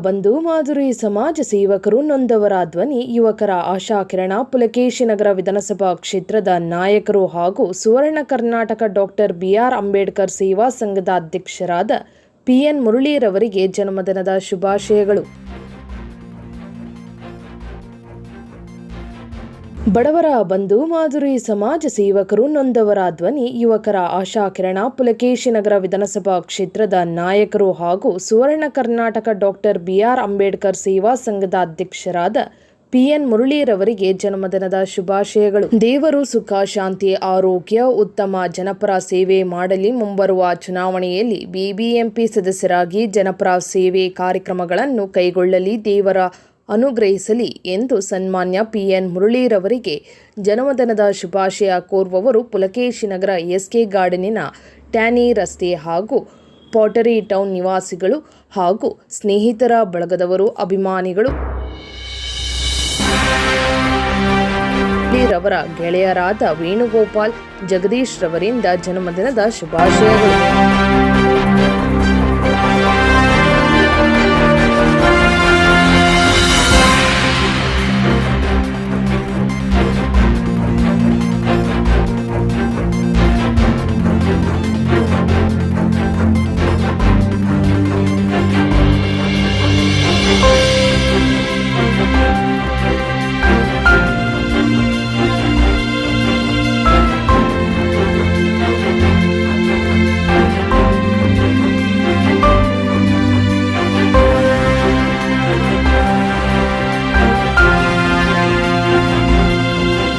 ಬಂಧು ಮಾಧುರಿ ಸಮಾಜ ಸೇವಕರು ನೊಂದವರ ಧ್ವನಿ ಯುವಕರ ಆಶಾಕಿರಣ ಪುಲಕೇಶಿನಗರ ವಿಧಾನಸಭಾ ಕ್ಷೇತ್ರದ ನಾಯಕರು ಹಾಗೂ ಸುವರ್ಣ ಕರ್ನಾಟಕ ಡಾಕ್ಟರ್ ಬಿಆರ್ ಅಂಬೇಡ್ಕರ್ ಸೇವಾ ಸಂಘದ ಅಧ್ಯಕ್ಷರಾದ ಪಿಎನ್ ಮುರಳೀರವರಿಗೆ ಜನ್ಮದಿನದ ಶುಭಾಶಯಗಳು. ಬಡವರ ಬಂಧು ಮಾಧುರಿ ಸಮಾಜ ಸೇವಕರು ನೊಂದವರ ಧ್ವನಿ ಯುವಕರ ಆಶಾಕಿರಣ ಪುಲಕೇಶಿನಗರ ವಿಧಾನಸಭಾ ಕ್ಷೇತ್ರದ ನಾಯಕರು ಹಾಗೂ ಸುವರ್ಣ ಕರ್ನಾಟಕ ಡಾಕ್ಟರ್ ಬಿಆರ್ ಅಂಬೇಡ್ಕರ್ ಸೇವಾ ಸಂಘದ ಅಧ್ಯಕ್ಷರಾದ ಪಿಎನ್ ಮುರಳೀರವರಿಗೆ ಜನ್ಮದಿನದ ಶುಭಾಶಯಗಳು. ದೇವರು ಸುಖ ಶಾಂತಿ ಆರೋಗ್ಯ ಉತ್ತಮ ಜನಪರ ಸೇವೆ ಮಾಡಲಿ. ಮುಂಬರುವ ಚುನಾವಣೆಯಲ್ಲಿ ಬಿಬಿಎಂಪಿ ಸದಸ್ಯರಾಗಿ ಜನಪರ ಸೇವೆ ಕಾರ್ಯಕ್ರಮಗಳನ್ನು ಕೈಗೊಳ್ಳಲಿ. ದೇವರ ಅನುಗ್ರಹಿಸಲಿ ಎಂದು ಸನ್ಮಾನ್ಯ ಪಿಎನ್ ಮುರಳೀರವರಿಗೆ ಜನ್ಮದಿನದ ಶುಭಾಶಯ ಕೋರುವವರು ಪುಲಕೇಶಿನಗರ ಎಸ್ಕೆ ಗಾರ್ಡನಿನ ಟ್ಯಾನಿ ರಸ್ತೆ ಹಾಗೂ ಪಾಟರಿ ಟೌನ್ ನಿವಾಸಿಗಳು ಹಾಗೂ ಸ್ನೇಹಿತರ ಬಳಗದವರು, ಅಭಿಮಾನಿಗಳು. ರವರ ಗೆಳೆಯರಾದ ವೇಣುಗೋಪಾಲ್, ಜಗದೀಶ್ ರವರಿಂದ ಜನ್ಮದಿನದ ಶುಭಾಶಯಗಳು.